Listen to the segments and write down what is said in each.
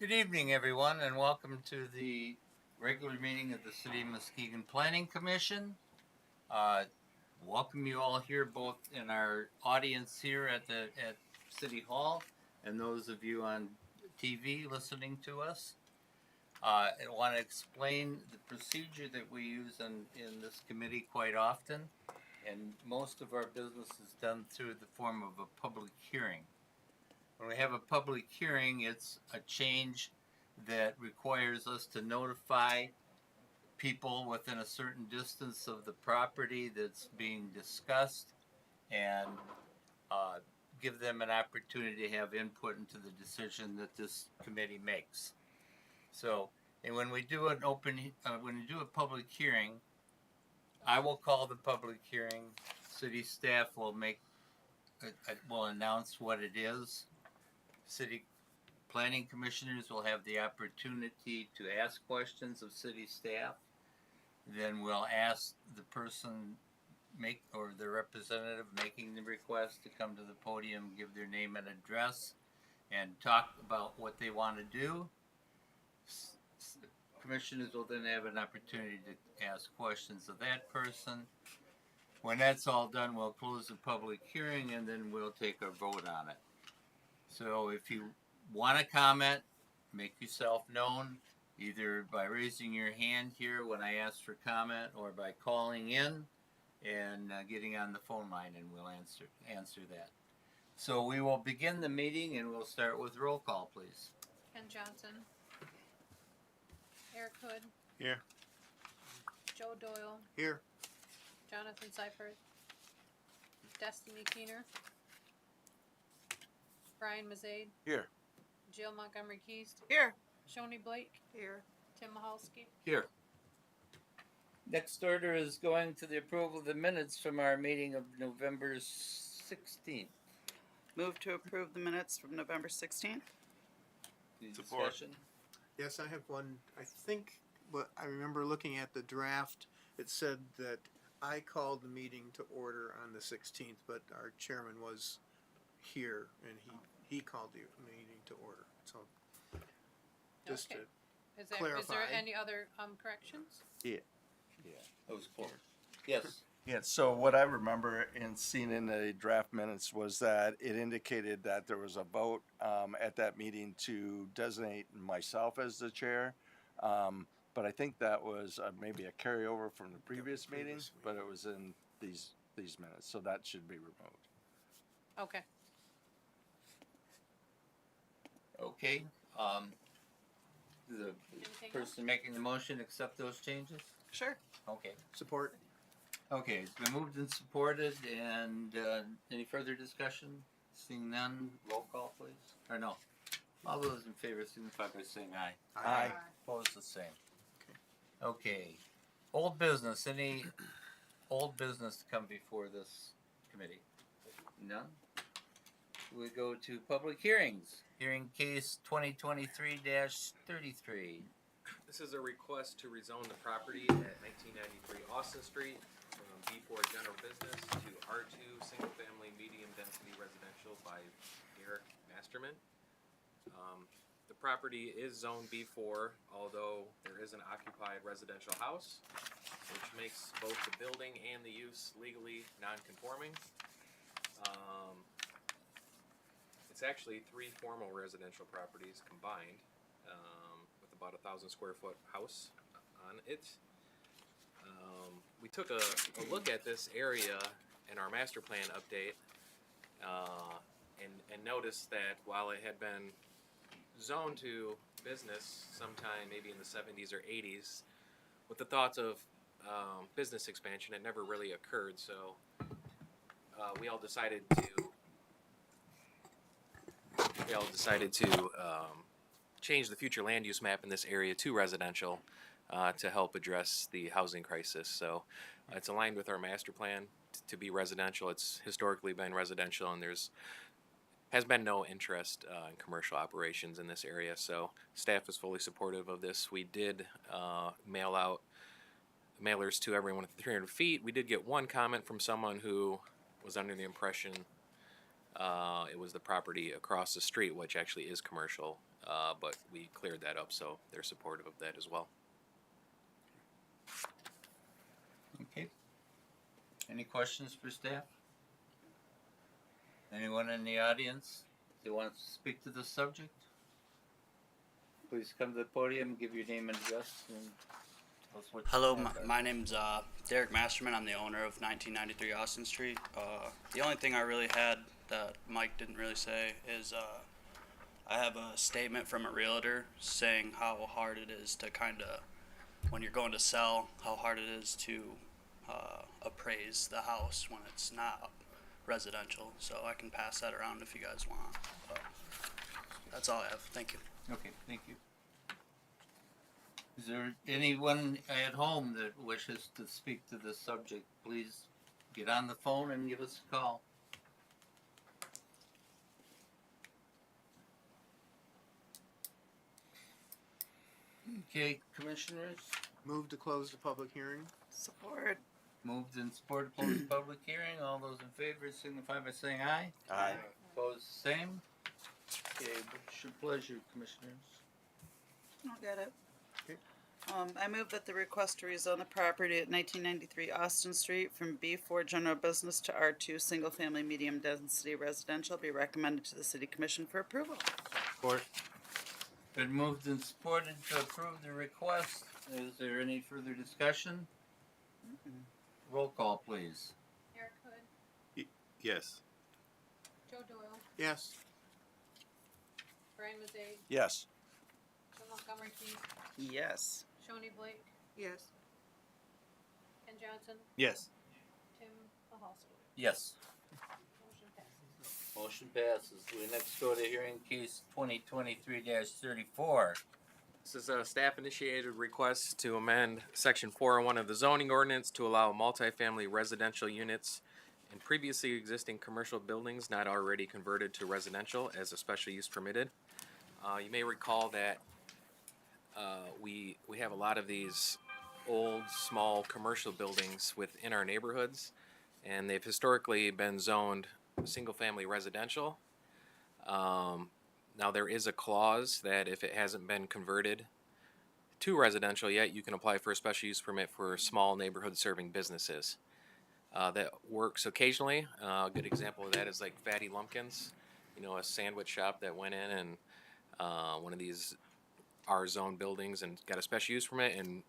Good evening, everyone, and welcome to the regular meeting of the City of Muskegon Planning Commission. Uh, Welcome you all here, both in our audience here at City Hall, and those of you on TV listening to us. I want to explain the procedure that we use in this committee quite often, and most of our business is done through the form of a public hearing. When we have a public hearing, it's a change that requires us to notify people within a certain distance of the property that's being discussed and uh, give them an opportunity to have input into the decision that this committee makes. So, and when we do when we do a public hearing, I will call the public hearing. City staff will announce what it is. City planning commissioners will have the opportunity to ask questions of city staff. Then we'll ask the person or the representative making the request to come to the podium, give their name and address, and talk about what they want to do. Commissioners will then have an opportunity to ask questions of that person. When that's all done, we'll close the public hearing and then we'll take a vote on it. So if you want to comment, make yourself known either by raising your hand here when I ask for comment or by calling in and getting on the phone line, and we'll answer that. So we will begin the meeting and we'll start with roll call, please. Ken Johnson. Eric Hood. Here. Joe Doyle. Here. Jonathan Seifert. Destiny Keener. Brian Mazade. Here. Jill Montgomery Keast. Here. Shoni Blake. Here. Tim Mahalski. Here. Next order is going to the approval of the minutes from our meeting of November 16th. Move to approve the minutes from November 16th. Any Support. discussion? Yes, I have one. I think what I remember looking at the draft, it said that I called the meeting to order on the 16th, but our chairman was here and he called the meeting to order. So just Okay. to Is there clarify. any other corrections? Yeah. That was close. Yes. Yeah, so what I remember in seeing in the draft minutes was that it indicated that there was a vote at that meeting to designate myself as the chair. But I think that was maybe a carryover from the previous meeting, previous but it was in these minutes, so that should be removed. Okay. Okay. The Anything person making the motion accept those changes? Sure. Okay. support. Okay, it's been moved and supported, and any further discussion? Seeing none, roll call, please. Or no, all those in favor signify by saying aye. Aye. Opposed, the same. Okay, old business, any old business to come before this committee? None? We go to public hearings. Hearing case 2023-33. This is a request to rezone the property at 1993 Austin Street from B4 General Business to R2 Single Family Medium Density Residential by Derek Masterman. The property is zone B4, although there is an occupied residential house, which makes both the building and the use legally non-conforming. It's actually 3 formal residential properties combined. With about 1,000 square foot house on it. We took a look at this area in our master plan update and noticed that while it had been zoned to business sometime maybe in the 70s or 80s, with the thoughts of business expansion, it never really occurred. So we all decided to change the future land use map in this area to residential to help address the housing crisis. So it's aligned with our master plan to be residential. It's historically been residential, and has been no interest in commercial operations in this area. So staff is fully supportive of this. We did mail out mailers to everyone within 300 feet. We did get one comment from someone who was under the impression it was the property across the street, which actually is commercial. but we cleared that up, so they're supportive of that as well. Okay. Any questions for staff? Anyone in the audience that wants to speak to this subject? Please come to the podium, give your name and address, and tell us what. Hello, your thoughts are. my name's Derek Masterman. I'm the owner of 1993 Austin Street. The only thing I really had that Mike didn't really say is I have a statement from a realtor saying how hard it is to kind of, when you're going to sell, how hard it is to appraise the house when it's not residential. So I can pass that around if you guys want. But that's all I have. Thank you. Okay, thank you. Is there anyone at home that wishes to speak to this subject? Please get on the phone and give us a call. Okay, commissioners, Move to close the public hearing. Support. moved and supported to close the public hearing. All those in favor signify by saying aye. Aye. Opposed, same. Okay, what's your pleasure, commissioners? I'll get it. Okay. I move that the request to rezone the property at 1993 Austin Street from B4 General Business to R2 Single Family Medium Density Residential be recommended to the City Commission for approval. Support. Been moved and supported to approve the request. Is there any further discussion? Roll call, please. Eric Hood, Yes. Joe Doyle, Yes. Brian Mazay, Yes. Joe Montgomery Keith, Yes. Shoney Blake, Yes. Ken Johnson, Yes. Tim Mahalski. Yes. Motion passes. Motion passes. We next go to hearing case 2023-34. This is a staff-initiated request to amend Section 401 of the zoning ordinance to allow multifamily residential units in previously existing commercial buildings not already converted to residential as a special use permitted. You may recall that we have a lot of these old, small commercial buildings within our neighborhoods, and they've historically been zoned single-family residential. Now there is a clause that if it hasn't been converted to residential yet, you can apply for a special use permit for small neighborhood serving businesses. That works occasionally. A good example of that is like Fatty Lumpkins, a sandwich shop that went in and one of these R zone buildings and got a special use permit, and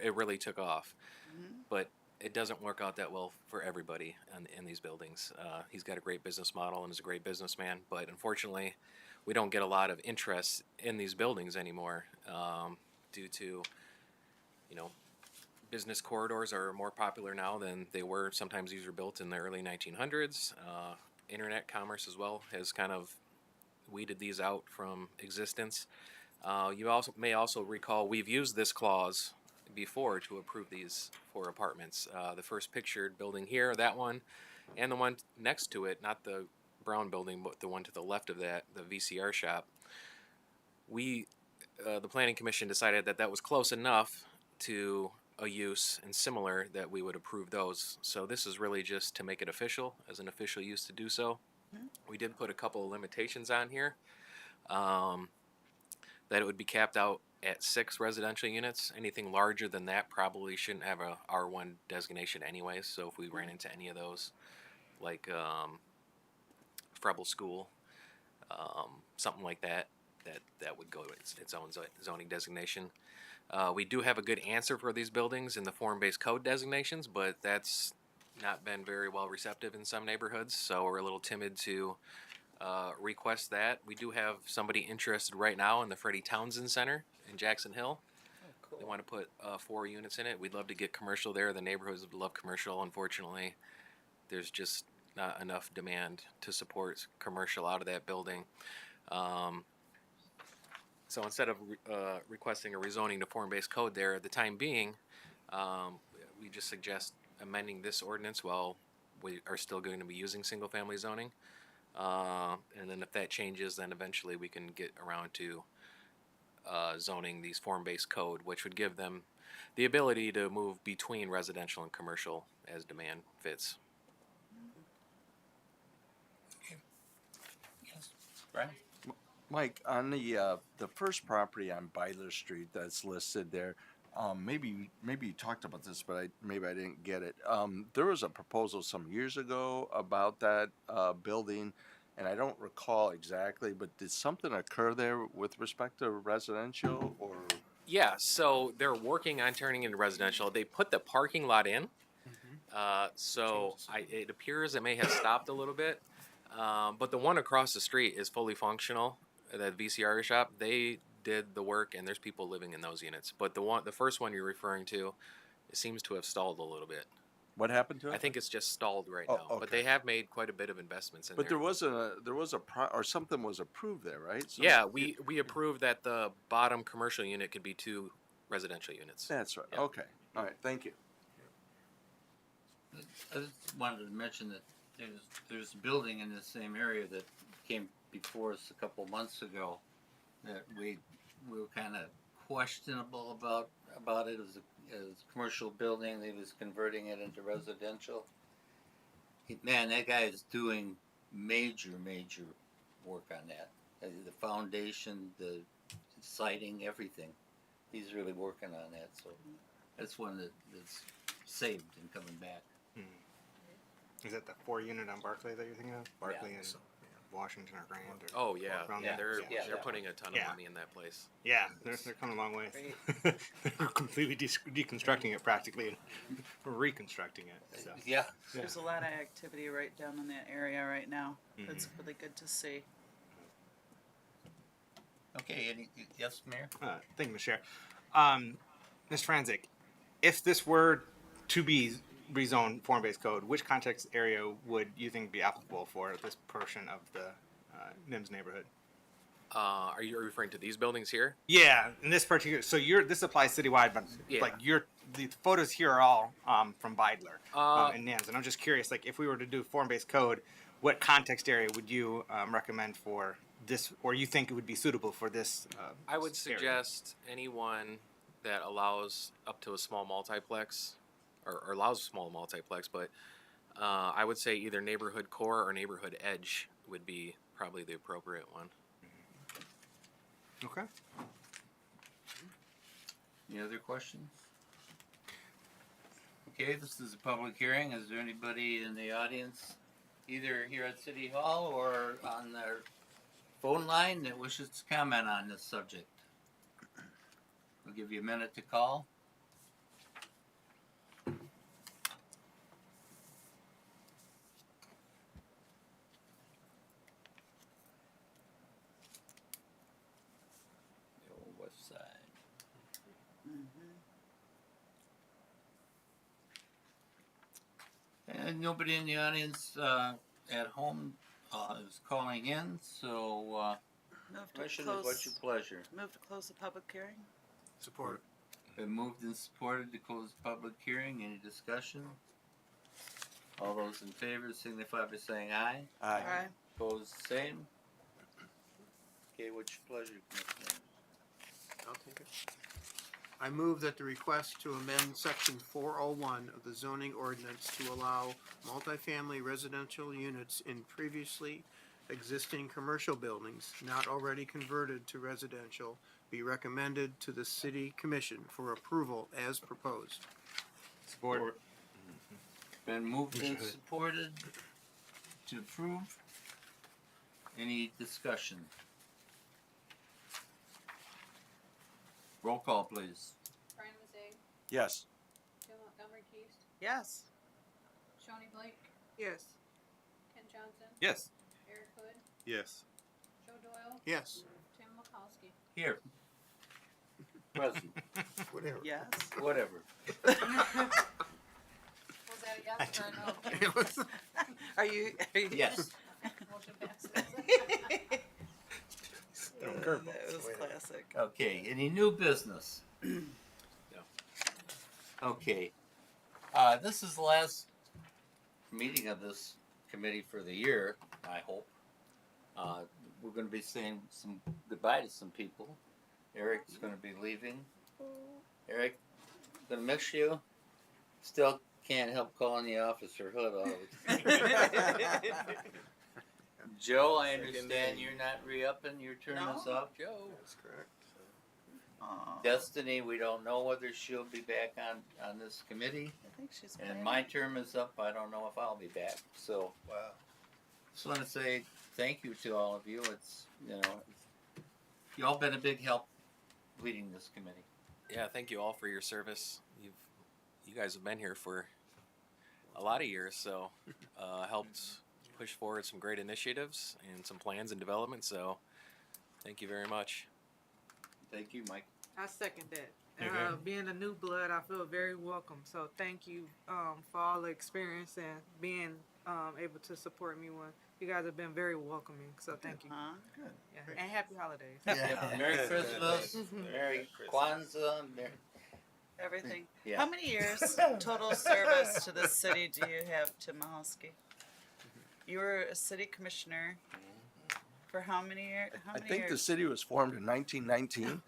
it really took off. But it doesn't work out that well for everybody in these buildings. He's got a great business model and is a great businessman, but unfortunately, we don't get a lot of interest in these buildings anymore due to, business corridors are more popular now than they were. Sometimes these were built in the early 1900s. Internet commerce as well has kind of weeded these out from existence. You may also recall we've used this clause before to approve these for apartments. The first pictured building here, that one, and the one next to it, not the brown building, but the one to the left of that, the VCR shop. The Planning Commission decided that that was close enough to a use and similar that we would approve those. So this is really just to make it official, as an official use to do so. We did put a couple of limitations on here. That it would be capped out at 6 residential units. Anything larger than that probably shouldn't have a R1 designation anyways. So if we ran into any of those, like Frebel School, something like that would go to its own zoning designation. We do have a good answer for these buildings in the form-based code designations, but that's not been very well receptive in some neighborhoods, so we're a little timid to request that. We do have somebody interested right now in the Freddie Townsend Center in Jackson Hill. They want to put 4 units in it. We'd love to get commercial there. The neighborhoods would love commercial. Unfortunately, there's just not enough demand to support commercial out of that building. So instead of requesting a rezoning to form-based code there, at the time being, we just suggest amending this ordinance while we are still going to be using single-family zoning. And then if that changes, then eventually we can get around to zoning these form-based code, which would give them the ability to move between residential and commercial as demand fits. Yes. Brian? Mike, on the first property on Byler Street that's listed there, maybe you talked about this, but maybe I didn't get it. There was a proposal some years ago about that building, and I don't recall exactly, but did something occur there with respect to residential or? Yeah, so they're working on turning into residential. They put the parking lot in, so it appears it may have stopped a little bit. But the one across the street is fully functional. That VCR shop, they did the work, and there's people living in those units. But the first one you're referring to, it seems to have stalled a little bit. What happened to it? I think it's just stalled right Oh, now. But okay. they have made quite a bit of investments in But there. there was a or something was approved there, right? Yeah, we approved that the bottom commercial unit could be 2 residential units. That's right. Yeah. Okay. All right. Thank you. I just wanted to mention that there's a building in the same area that came before us a couple months ago that we were kind of questionable about it as a commercial building. They was converting it into residential. Man, that guy is doing major work on that. The foundation, the siding, everything. He's really working on that. So that's one that's saved and coming back. Is that the 4-unit on Barclay that you're thinking of? Barclay Yeah. and Washington or Grand? Or Oh yeah, around yeah, there? they're that putting a ton of Yeah. money in that place. Yeah, they're coming a long way. they're completely deconstructing it practically and reconstructing it. So. Yeah. There's a lot of activity right down in that area right now. It's really good to see. Okay. Yes, Mayor. Thank you, Mr. Chair. Ms. Franzik, if this were to be rezoned form-based code, which context area would you think be applicable for this portion of the NIMS neighborhood? Are you referring to these buildings here? Yeah, in this particular, so this applies citywide, but Yeah. like the photos here are all from Beidler and NIMS, and I'm just curious, like if we were to do form-based code, what context area would you recommend for this, or you think it would be suitable for this? I would area? suggest anyone that allows up to a small multiplex, or allows a small multiplex, but I would say either neighborhood core or neighborhood edge would be probably the appropriate one. Okay. Any other questions? Okay, this is a public hearing. Is there anybody in the audience, either here at City Hall or on their phone line, that wishes to comment on this subject? We'll give you a minute to call. The old west side. And nobody in the audience at home is calling in, so Move to question is what's your pleasure? Move to close the public hearing. Support. Been moved and supported to close the public hearing. Any discussion? All those in favor signify by saying aye. Aye. Aye. Opposed, same. Okay, what's your pleasure, Commissioner? I'll take it. I move that the request to amend section 401 of the zoning ordinance to allow multifamily residential units in previously existing commercial buildings not already converted to residential be recommended to the city commission for approval as proposed. Support. Been moved and supported to approve. Any discussion? Roll call, please. Brian Mazay, Yes. Joe Montgomery Keith, Yes. Shawnee Blake, Yes. Ken Johnson, Yes. Eric Hood, Yes. Joe Doyle, Yes. Tim Mikowski. Here. Present. Whatever. Yes. Whatever. Was that a yes or a no? It was- Are you? Yes. Motion passes. That was classic. Okay, any new business? No. Okay. This is the last meeting of this committee for the year, I hope. We're gonna be saying some goodbye to some people. Eric's gonna be leaving. Eric, gonna miss you. Still can't help calling you Officer Hood all the time. Joe, I Second understand day. you're not re-upping. Your term is No. up. Joe. That's correct. Aw, Destiny, we don't know whether she'll be back on this committee. I think she's And planning. my term is up. I don't know if I'll be back. So Wow. just want to say thank you to all of you. It's, you know, y'all been a big help leading this committee. Yeah, thank you all for your service. You guys have been here for a lot of years, so helped push forward some great initiatives and some plans and development. So thank you very much. Thank you, Mike. I second that. Okay. Being a new blood, I feel very welcome. So thank you for all the experience and being able to support me when you guys have been very welcoming. So thank you. Huh? Yeah. And happy holidays. Yeah, Merry Christmas, Merry Kwanzaa, Merry, Everything. yeah. How many years total service to the city do you have, Tim Mahalski? You were a city commissioner for how many years? I think the city was formed in 1919.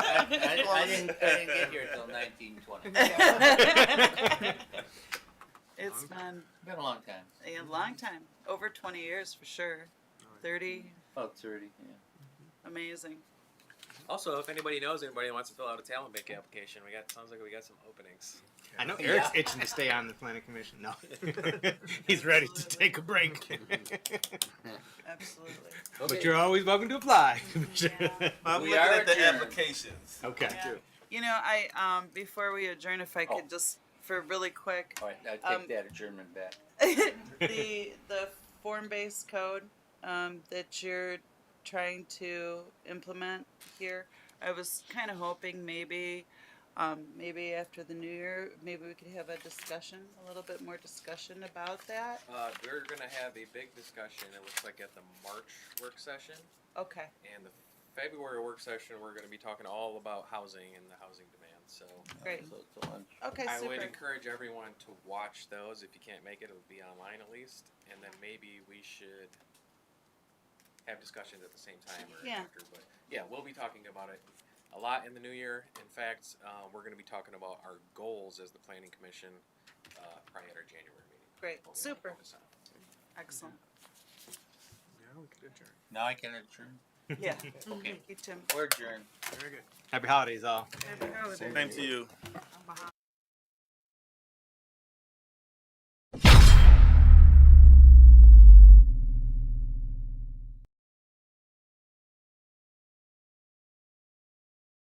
I didn't get here until 1920. It's been Been a long time. a long time. Over 20 years for sure. 30. About 30, yeah. Amazing. Also, if anybody knows anybody who wants to fill out a talent bank application, sounds like we got some openings. I know Yeah. Eric's itching to stay on the planning commission. No, he's ready to take a break. Absolutely. But you're always welcome to apply, Commissioner. I'm We looking are at the adjourned. applications. Okay. Yeah. You know, I before we adjourn, if I could Oh. just for really quick, All right, I take that adjournment back. the form-based code that you're trying to implement here. I was kind of hoping maybe after the new year, maybe we could have a discussion, a little bit more discussion about that. We're going to have a big discussion, it looks like at the March work session. Okay. And the February work session, we're going to be talking all about housing and the housing demand. So Great. So it's a lunch. Okay, I super. would encourage everyone to watch those. If you can't make it, it'll be online at least. And then maybe we should have discussions at the same time or Yeah. after. But yeah, we'll be talking about it a lot in the new year. In fact, we're going to be talking about our goals as the Planning Commission probably at our January meeting. Great. What we wanna Super. focus on. Excellent. Now we could adjourn. Now I can adjourn. Yeah. Okay. Thank you, Tim. We're adjourned. Very good. Happy holidays, all. Happy holidays. Same to you. I'm behind.